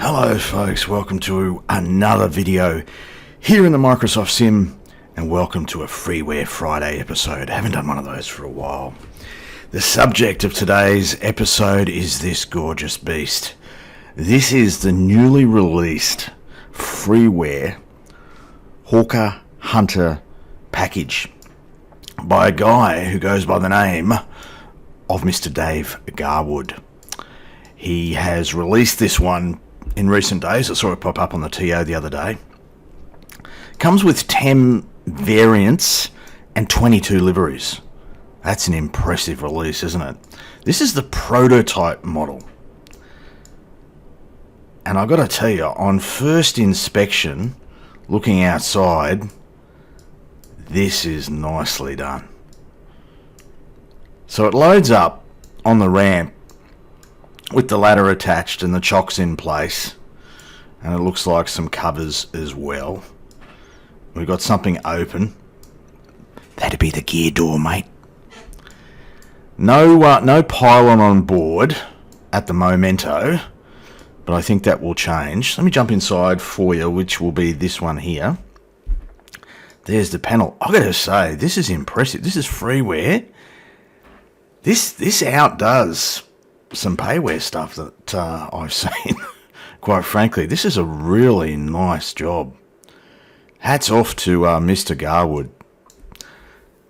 Hello folks, welcome to another video here in the Microsoft Sim, and welcome to a Freeware Friday episode. I haven't done one of those for a while. The subject of today's episode is this gorgeous beast. This is the newly released Freeware Hawker Hunter package by a guy who goes by the name of Mr. Dave Garwood. He has released this one in recent days. I saw it pop up on the TO the other day. Comes with 10 variants and 22 liveries. That's an impressive release, isn't it? This is the prototype model. And I've got to tell you, on first inspection, looking outside, this is nicely done. So it loads up on the ramp with the ladder attached and the chocks in place, and it looks like some covers as well. We've got something open. That'd be the gear door, mate. No pylon on board at the momento, but I think that will change. Let me jump inside for you, which will be this one here. There's the panel. I've got to say, this is impressive. This is Freeware. This outdoes some payware stuff that I've seen. Quite frankly, this is a really nice job. Hats off to Mr. Garwood,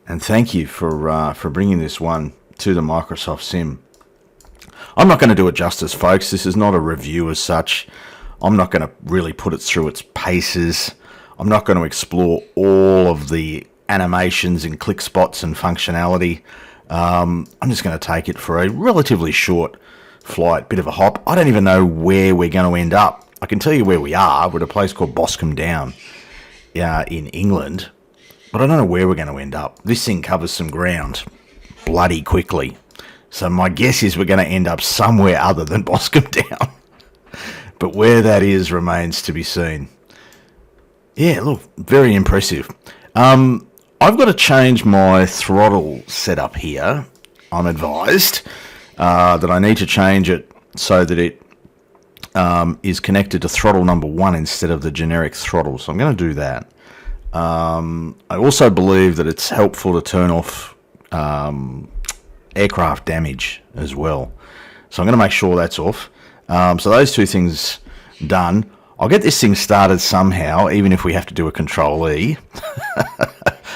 and thank you for bringing this one to the Microsoft Sim. I'm not going to do it justice, folks. This is not a review as such. I'm not going to really put it through its paces. I'm not going to explore all of the animations and click spots and functionality. I'm just going to take it for a relatively short flight, bit of a hop. I don't even know where we're going to end up. I can tell you where we are. We're at a place called Boscombe Down in England, but I don't know where we're going to end up. This thing covers some ground bloody quickly. So my guess is we're going to end up somewhere other than Boscombe Down. But where that is remains to be seen. Yeah, look, very impressive. I've got to change my throttle setup here. I'm advised that I need to change it so that it is connected to throttle number 1 instead of the generic throttle. So I'm going to do that. I also believe that it's helpful to turn off aircraft damage as well. So I'm going to make sure that's off. So those two things done. I'll get this thing started somehow, even if we have to do a Control E.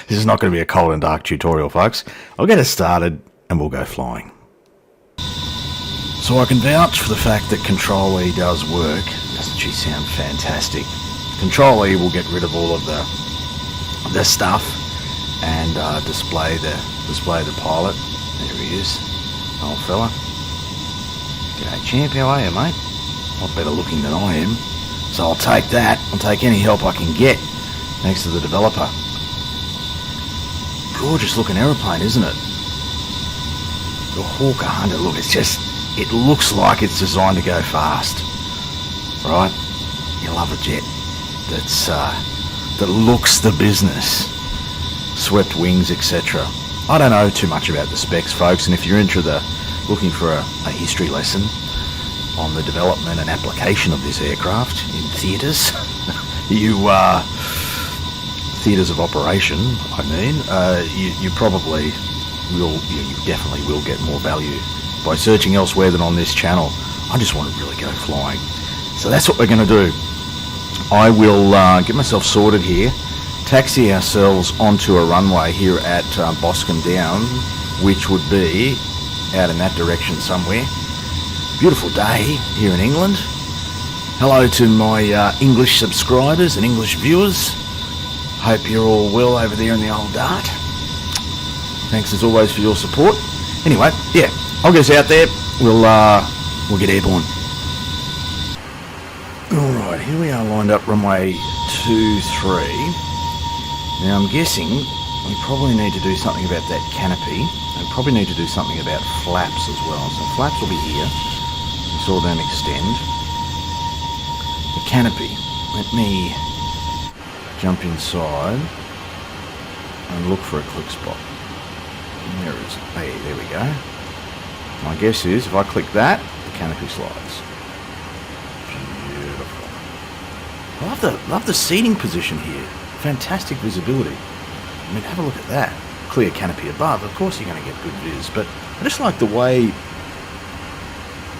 This is not going to be a cold and dark tutorial, folks. I'll get it started and we'll go flying. So I can vouch for the fact that Control E does work. Doesn't she sound fantastic? Control E will get rid of all of the stuff and display the pilot. There he is, old fella. G'day champ, how are you, mate? A lot better looking than I am. So I'll take that. I'll take any help I can get, thanks to the developer. Gorgeous looking aeroplane, isn't it? The Hawker Hunter, look, it looks like it's designed to go fast, right? You love a jet that looks the business. Swept wings, etc. I don't know too much about the specs, folks, and if you're looking for a history lesson on the development and application of this aircraft in theatres, theatres of operation, I mean, you probably will, you definitely will get more value by searching elsewhere than on this channel. I just want to really go flying. So that's what we're going to do. I will get myself sorted here, taxi ourselves onto a runway here at Boscombe Down, which would be out in that direction somewhere. Beautiful day here in England. Hello to my English subscribers and English viewers. Hope you're all well over there in the old Dart. Thanks as always for your support. Anyway, yeah, I'll get us out there. We'll get airborne. Alright, here we are lined up runway 23. Now I'm guessing we probably need to do something about that canopy. We probably need to do something about flaps as well. So flaps will be here. You saw them extend. The canopy. Let me jump inside and look for a click spot. Where is it? Hey, there we go. My guess is if I click that, the canopy slides. Love the seating position here. Fantastic visibility. I mean, have a look at that. Clear canopy above. Of course you're going to get good viz, but I just like the way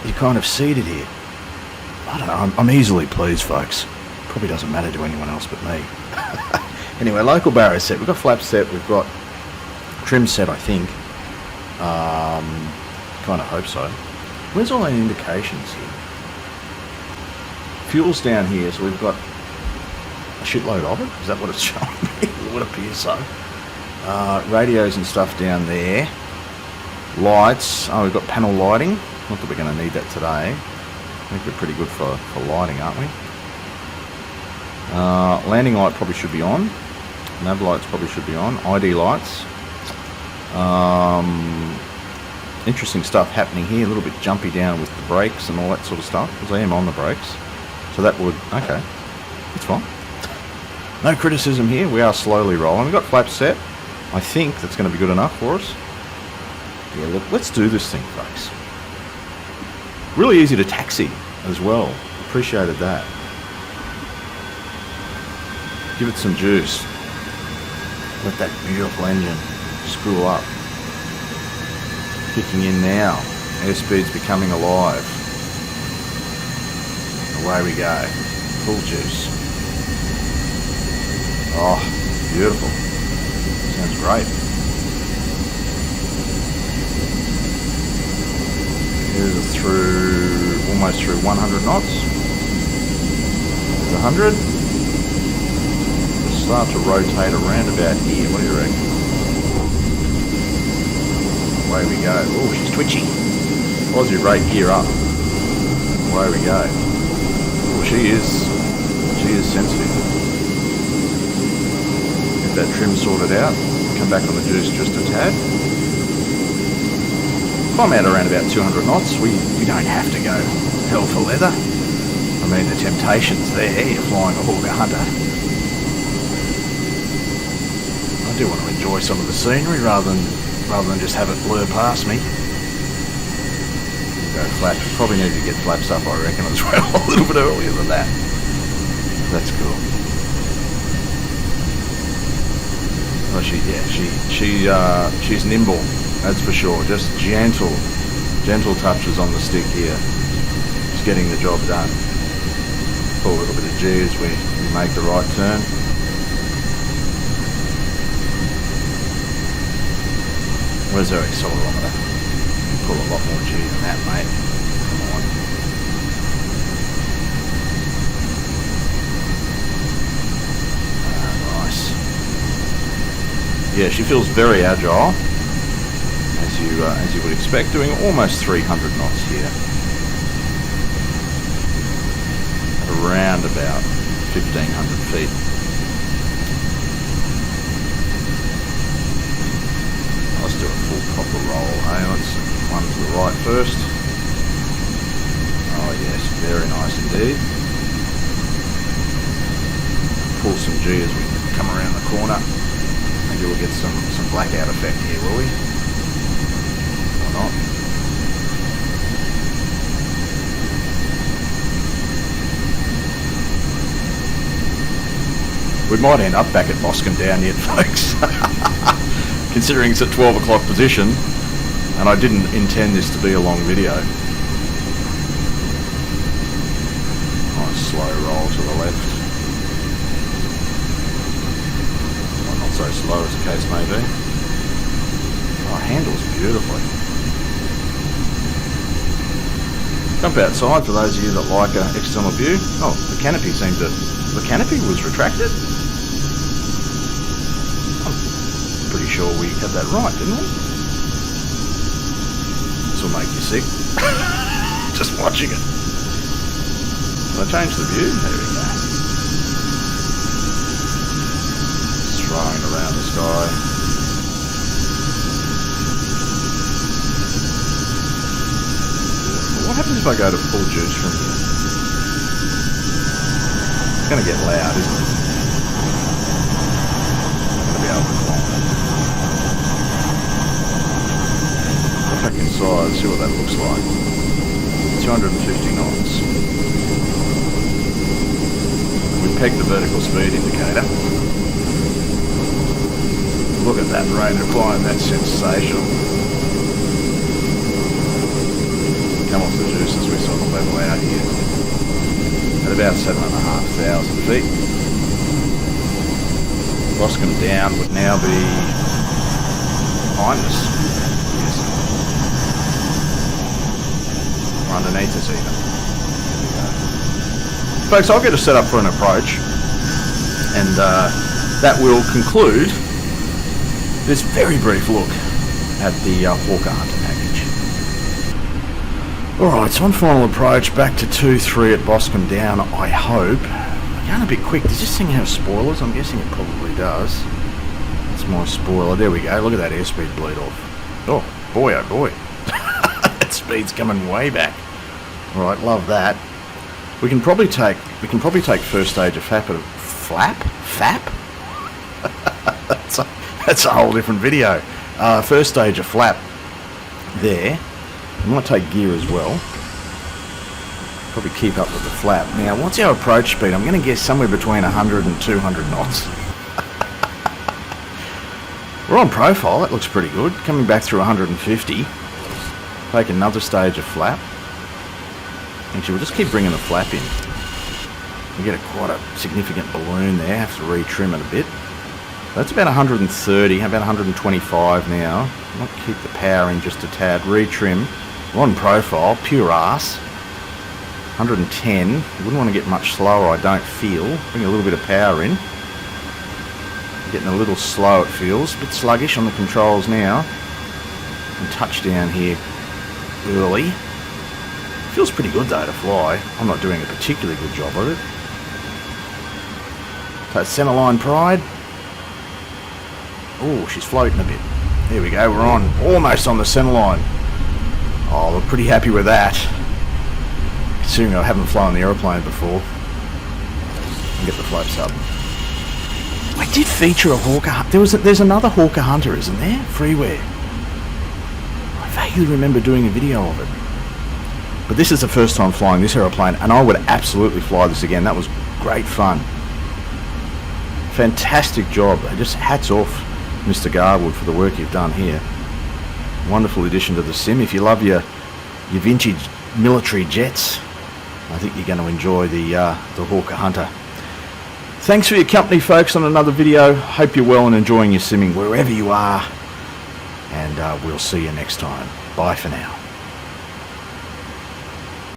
you're kind of seated here. I don't know. I'm easily pleased, folks. Probably doesn't matter to anyone else but me. Anyway, local barrier set. We've got flap set. We've got trim set, I think. Kind of hope so. Where's all our indications here? Fuel's down here, so we've got a shitload of it. Is that what it's showing me? It would appear so. Radios and stuff down there. Lights. Oh, we've got panel lighting. Not that we're going to need that today. I think we're pretty good for lighting, aren't we? Landing light probably should be on. Nav lights probably should be on. ID lights. Interesting stuff happening here. A little bit jumpy down with the brakes and all that sort of stuff, because I am on the brakes. So that would... Okay. It's fine. No criticism here. We are slowly rolling. We've got flaps set. I think that's going to be good enough for us. Yeah, look, let's do this thing, folks. Really easy to taxi as well. Appreciated that. Give it some juice. Let that beautiful engine spool up. Kicking in now. Airspeed's becoming alive. Away we go. Full juice. Oh, beautiful. Sounds great. Here's through, almost through 100 knots. It's 100. We'll start to rotate around about here. What do you reckon? Away we go. Oh, she's twitchy. Positive rate gear up. Away we go. Oh, she is sensitive. Get that trim sorted out. Come back on the juice just a tad. If I'm out around about 200 knots, we don't have to go hell for leather. I mean, the temptation's there. You're flying a hawker hunter. I do want to enjoy some of the scenery rather than just have it blur past me. Go flaps. Probably need to get flaps up, I reckon, as well, a little bit earlier than that. That's cool. Oh, she's nimble. That's for sure. Just gentle touches on the stick here. Just getting the job done. Pull a little bit of G as we make the right turn. Where's our accelerometer? Pull a lot more G than that, mate. Come on. Nice. Yeah, she feels very agile. As you would expect, doing almost 300 knots here. At around about 1,500 feet. Let's do a full proper roll. Hey, let's one to the right first. Oh yes, very nice indeed. Pull some G as we come around the corner. Maybe we'll get some blackout effect here, will we? Not. We might end up back at Boscombe Down yet, folks. Considering it's at 12 o'clock position, and I didn't intend this to be a long video. Nice slow roll to the left. Well, not so slow as the case may be. Oh, handles beautifully. Jump outside for those of you that like an external view. Oh, the canopy was retracted? I'm pretty sure we had that right, didn't we? This will make you sick. Just watching it. Can I change the view? There we go. Throwing around the sky. What happens if I go to full juice from here? It's going to get loud, isn't it? I'm going to be able to climb it. Go back inside, see what that looks like. 250 knots. With peg the vertical speed indicator. Look at that rate of climb, that's sensational. Come off the juice as we sort of level out here. At about 7,500 feet. Boscombe Down would now be behind us. Yes. Or underneath us even. Folks, I'll get us set up for an approach, and that will conclude this very brief look at the Hawker Hunter package. Alright, so on final approach, back to 2-3 at Boscombe Down, I hope. Going a bit quick. Does this thing have spoilers? I'm guessing it probably does. That's my spoiler. There we go. Look at that airspeed bleed off. Oh boy, oh boy. That speed's coming way back. Alright, love that. We can probably take first stage of flap? That's a whole different video. First stage of flap there. We might take gear as well. Probably keep up with the flap. Now, what's our approach speed? I'm going to guess somewhere between 100 and 200 knots. We're on profile. That looks pretty good. Coming back through 150. Take another stage of flap. Actually, we'll just keep bringing the flap in. We get quite a significant balloon there. Have to retrim it a bit. That's about 130, about 125 now. Might keep the power in just a tad. Retrim. We're on profile. Pure ass. 110. Wouldn't want to get much slower, I don't feel. Bring a little bit of power in. Getting a little slow, it feels. A bit sluggish on the controls now. And touchdown here early. Feels pretty good though to fly. I'm not doing a particularly good job of it. So centerline pride. Oh, she's floating a bit. There we go, we're on. Almost on the centerline. Oh, we're pretty happy with that. Considering I haven't flown the aeroplane before. I'll get the flaps up. I did feature a Hawker Hunter. There's another Hawker Hunter, isn't there? Freeware. I vaguely remember doing a video of it. But this is the first time flying this aeroplane, and I would absolutely fly this again. That was great fun. Fantastic job. Just hats off, Mr. Garwood, for the work you've done here. Wonderful addition to the sim. If you love your vintage military jets, I think you're going to enjoy the Hawker Hunter. Thanks for your company, folks, on another video. Hope you're well and enjoying your simming wherever you are. And we'll see you next time. Bye for now.